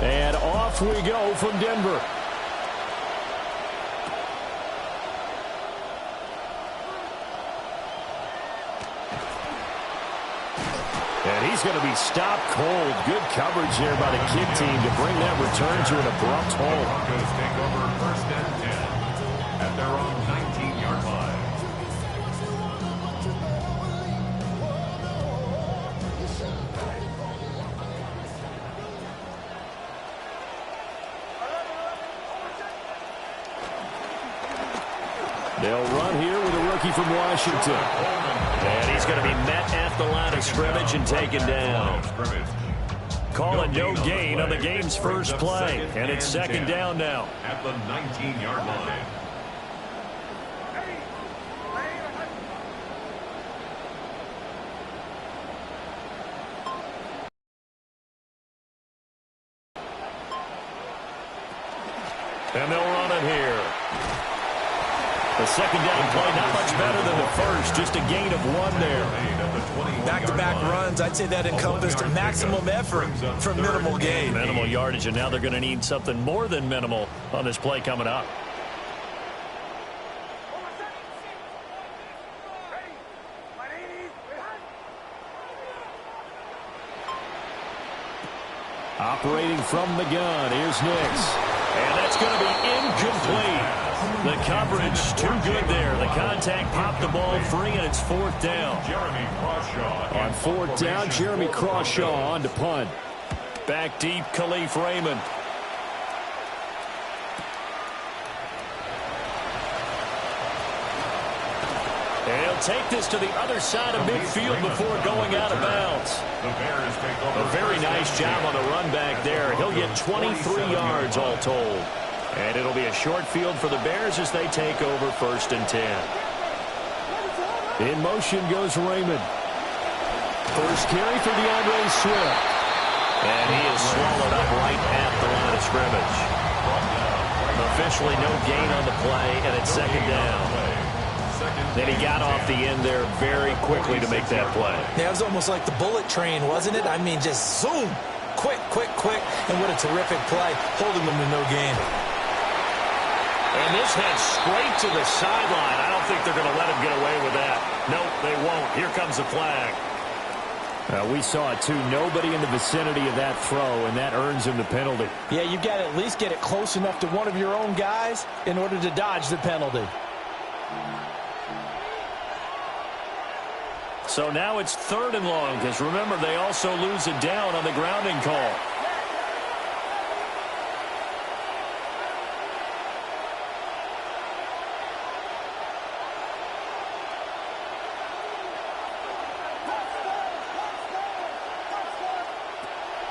And off we go from Denver. And he's going to be stopped cold. Good coverage there by the kick team to bring that return to an abrupt halt. Broncos take over first and 10 at their own 19-yard line. They'll run here with a rookie from Washington. And he's going to be met at the line of scrimmage and taken down. Calling no gain on the game's first play. And it's second down now. At the 19-yard line. And they'll run it here. The second down play, not much better than the first. Just a gain of 1 there. Back-to-back runs, I'd say that encompassed maximum effort for minimal gain. Minimal yardage, and now they're going to need something more than minimal on this play coming up. Operating from the gun, here's Nix. And that's going to be incomplete. The coverage too good there. The contact popped the ball free, and it's fourth down. On fourth down, Jeremy Crawshaw on to punt. Back deep, Khalif Raymond. And he'll take this to the other side of midfield before going out of bounds. A very nice job on the run back there. He'll get 23 yards all told. And it'll be a short field for the Bears as they take over first and 10. In motion goes Raymond. First carry for DeAndre Swift. And he is swallowed up right at the line of scrimmage. Officially no gain on the play, and it's second down. Then he got off the end there very quickly to make that play. Yeah, it was almost like the bullet train, wasn't it? I mean, just zoom. Quick, quick, quick. And what a terrific play, holding them to no gain. And this heads straight to the sideline. I don't think they're going to let him get away with that. Nope, they won't. Here comes the flag. We saw it, too. Nobody in the vicinity of that throw, and that earns him the penalty. Yeah, you've got to at least get it close enough to one of your own guys in order to dodge the penalty. So now it's third and long, because remember, they also lose it down on the grounding call.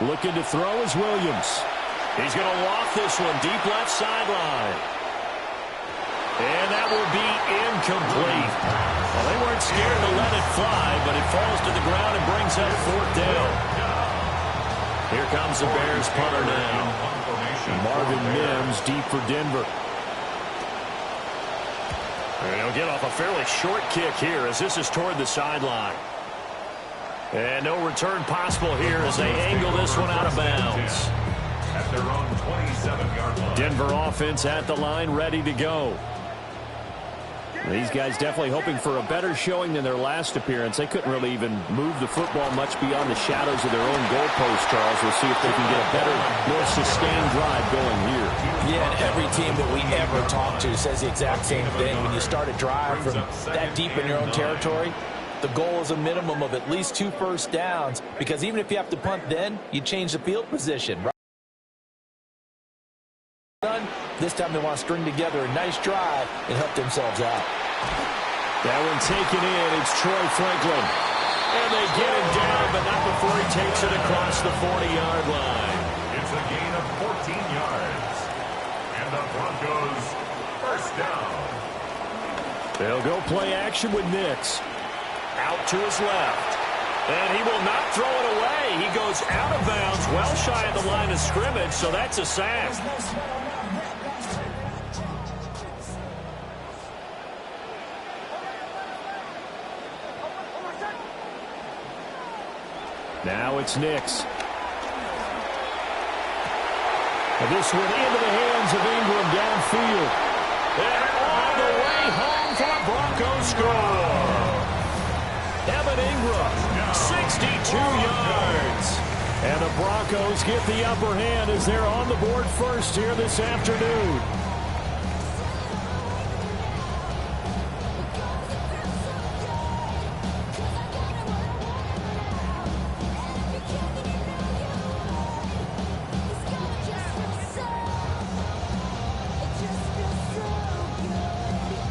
Looking to throw is Williams. He's going to loft this one deep left sideline. And that will be incomplete. Well, they weren't scared to let it fly, but it falls to the ground and brings up fourth down. Here comes the Bears punter now. Marvin Mims deep for Denver. And he'll get off a fairly short kick here as this is toward the sideline. And no return possible here as they angle this one out of bounds. At their own 27-yard line. Denver offense at the line, ready to go. These guys definitely hoping for a better showing than their last appearance. They couldn't really even move the football much beyond the shadows of their own goalpost, Charles. We'll see if they can get a better, more sustained drive going here. Yeah, and every team that we ever talk to says the exact same thing. When you start a drive from that deep in your own territory, the goal is a minimum of at least 2 first downs, because even if you have to punt then, you change the field position. This time they want to string together a nice drive and help themselves out. That one taken in. It's Troy Franklin. And they get him down, but not before he takes it across the 40-yard line. It's a gain of 14 yards. And the Broncos first down. They'll go play action with Nix. Out to his left. And he will not throw it away. He goes out of bounds, well shy of the line of scrimmage, so that's a sack. Now it's Nix. And this one into the hands of Ingram downfield. And all the way home for a Broncos score. Evan Ingram, 62 yards. And the Broncos get the upper hand as they're on the board first here this afternoon.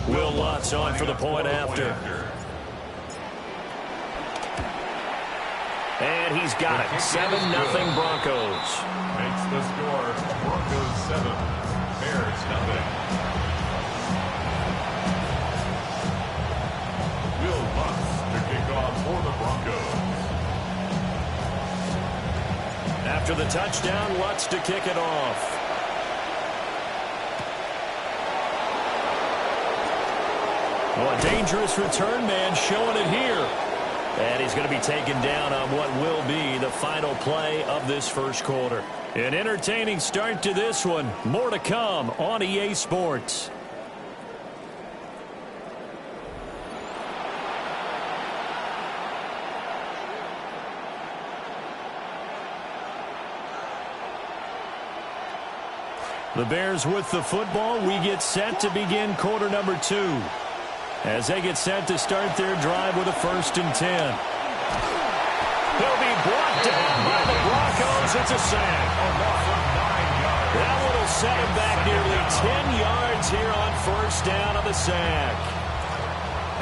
Will Lutz on for the point after. And he's got it. 7-0 Broncos. Makes the score Broncos 7, Bears 0. Will Lutz to kick off for the Broncos. After the touchdown, Lutz to kick it off. Oh, a dangerous return man showing it here. And he's going to be taken down on what will be the final play of this first quarter. An entertaining start to this one. More to come on EA Sports. The Bears with the football. We get set to begin quarter number 2. As they get set to start their drive with a 1st and 10. He'll be brought down by the Broncos. It's a sack. That one will set him back nearly 10 yards here on 1st down on the sack.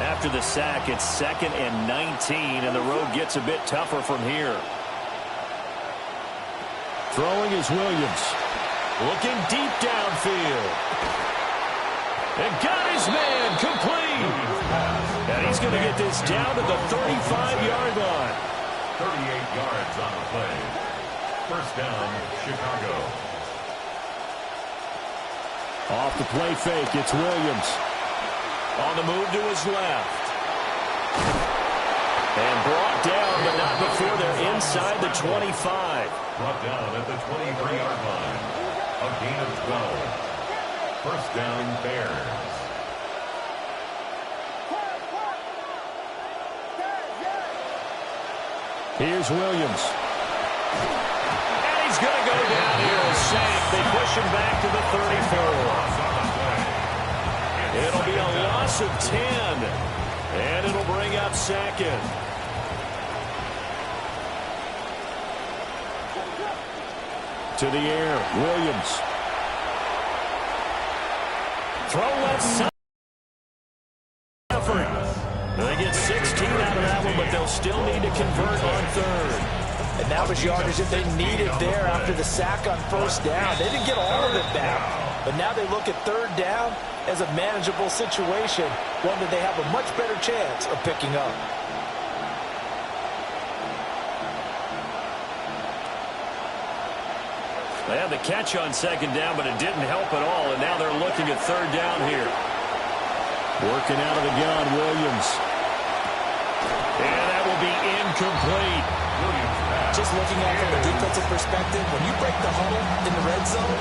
After the sack, it's 2nd and 19, and the road gets a bit tougher from here. Throwing is Williams. Looking deep downfield. And got his man complete. And he's going to get this down to the 35-yard line. 38 yards on the play. 1st down, Chicago. Off the play fake, it's Williams. On the move to his left. And brought down, but not before they're inside the 25. Brought down at the 23-yard line. A gain of 12. 1st down, Bears. Here's Williams. And he's going to go down here and sack. They push him back to the 34. It'll be a loss of 10. And it'll bring up 2nd. To the air, Williams. Throw left side. They get 16 out of that one, but they'll still need to convert on 3rd. And that was yardage that they needed there after the sack on 1st down. They didn't get all of it back, but now they look at 3rd down as a manageable situation, one that they have a much better chance of picking up. They had the catch on 2nd down, but it didn't help at all, and now they're looking at 3rd down here. Working out of the gun, Williams. And that will be incomplete. Just looking at it from a defensive perspective, when you break the huddle in the red zone,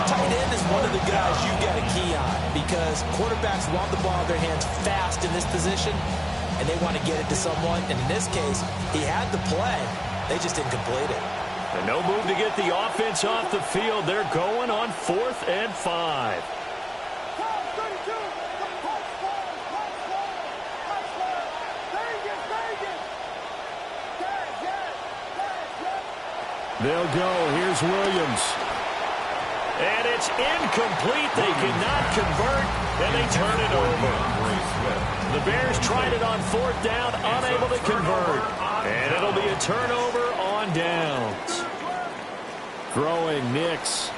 tight end is one of the guys you got a key on because quarterbacks want the ball in their hands fast in this position, and they want to get it to someone. And in this case, he had the play. They just didn't complete it. And no move to get the offense off the field. They're going on 4th and 5. They'll go. Here's Williams. And it's incomplete. They cannot convert, and they turn it over. The Bears tried it on 4th down, unable to convert. And it'll be a turnover on downs. Throwing, Nix.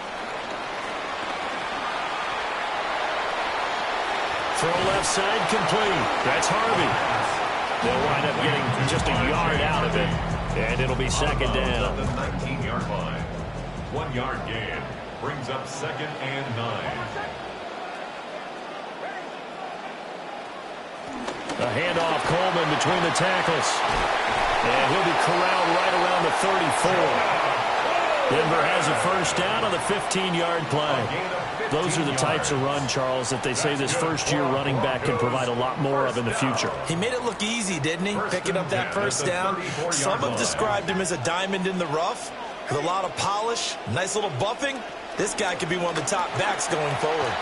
Throw left side complete. That's Harvey. They'll wind up getting just a yard out of it. And it'll be 2nd down. At the 19-yard line. 1-yard gain. Brings up 2nd and 9. A handoff, Coleman between the tackles. And he'll be corralled right around the 34. Denver has a first down on the 15-yard play. Those are the types of run, Charles, that they say this first-year running back can provide a lot more of in the future. He made it look easy, didn't he? Picking up that first down. Some have described him as a diamond in the rough with a lot of polish, nice little buffing. This guy could be one of the top backs going forward.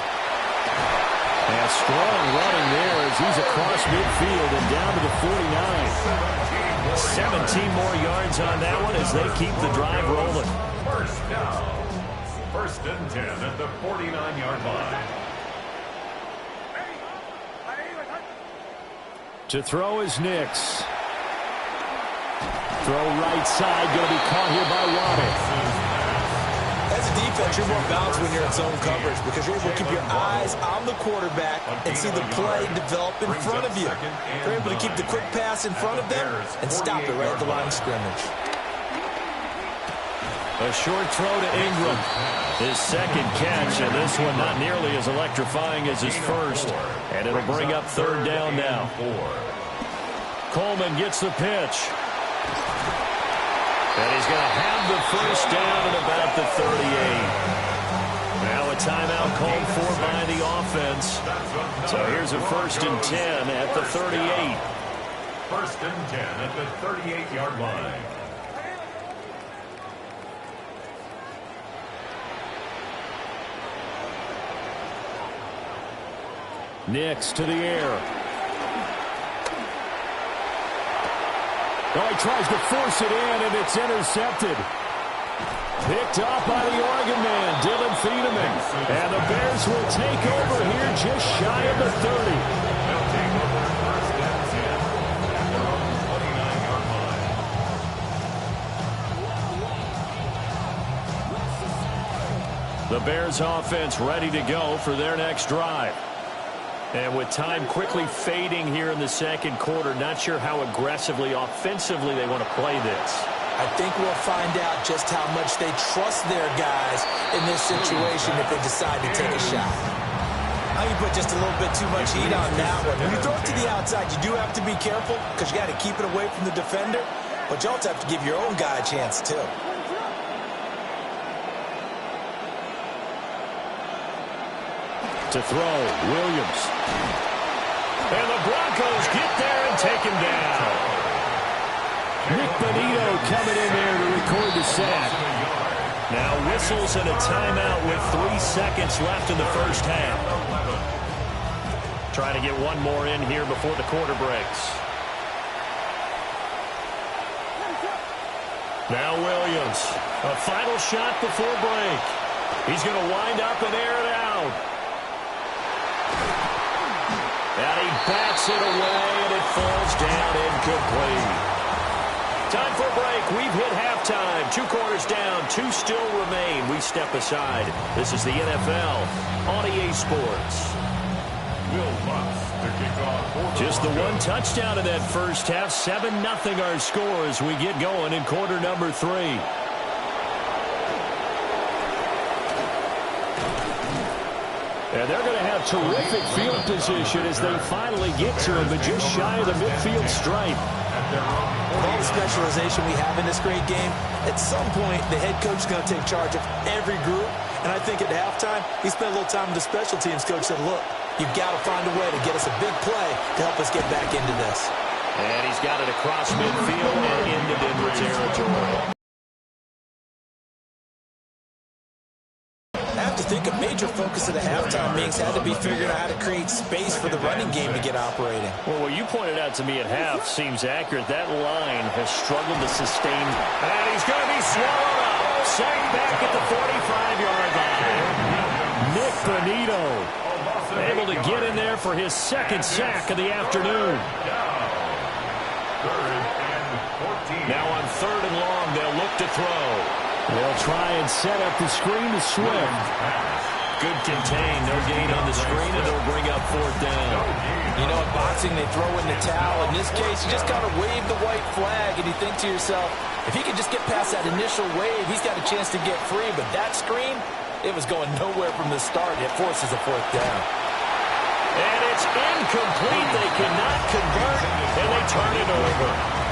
And strong running there as he's across midfield and down to the 49. 17 more yards on that one as they keep the drive rolling. First down. First and 10 at the 49-yard line. To throw is Nix. Throw right side, going to be caught here by Waddle. As a defense, you're more balanced when you're in zone coverage because you're able to keep your eyes on the quarterback and see the play develop in front of you. You're able to keep the quick pass in front of them and stop it right at the line of scrimmage. A short throw to Ingram. His second catch, and this one not nearly as electrifying as his first. And it'll bring up third down now. Coleman gets the pitch. And he's going to have the first down at about the 38. Now a timeout called for by the offense. So here's a first and 10 at the 38. First and 10 at the 38-yard line. Nix to the air. Oh, he tries to force it in, and it's intercepted. Picked off by the Oregon man, Dylan Thiedemann. And the Bears will take over here just shy of the 30. They'll take over first and 10 at their own 29-yard line. The Bears offense ready to go for their next drive. And with time quickly fading here in the second quarter, not sure how aggressively, offensively they want to play this. I think we'll find out just how much they trust their guys in this situation if they decide to take a shot. I think you put just a little bit too much heat on that one. When you throw it to the outside, you do have to be careful because you got to keep it away from the defender, but you also have to give your own guy a chance too. To throw, Williams. And the Broncos get there and take him down. Nick Bonito coming in there to record the sack. Now whistles and a timeout with 3 seconds left in the first half. Trying to get one more in here before the quarter breaks. Now Williams. A final shot before break. He's going to wind up and air it out. And he bats it away, and it falls down incomplete. Time for a break. We've hit halftime. 2 quarters down, 2 still remain. We step aside. This is the NFL on EA Sports. Will Lutz to kick off. Just the one touchdown in that first half. 7-0 our score as we get going in quarter number 3. And they're going to have terrific field position as they finally get to him, but just shy of the midfield stripe. With all the specialization we have in this great game, at some point the head coach is going to take charge of every group. And I think at halftime, he spent a little time with the special teams coach, said, look, you've got to find a way to get us a big play to help us get back into this. And he's got it across midfield and into Denver territory. I think a major focus of the halftime meetings had to be figuring out how to create space for the running game to get operating. Well, what you pointed out to me at half seems accurate. That line has struggled to sustain. And he's going to be swallowed up. Sacked back at the 45-yard line. Nick Bonito able to get in there for his second sack of the afternoon. Now on 3rd and long, they'll look to throw. They'll try and set up the screen to Swift. Good contain. No gain on the screen, and it'll bring up 4th down. You know, in boxing, they throw in the towel. In this case, you just got to wave the white flag, and you think to yourself, if he could just get past that initial wave, he's got a chance to get free. But that screen, it was going nowhere from the start. It forces a 4th down. And it's incomplete. They cannot convert, and they turn it over.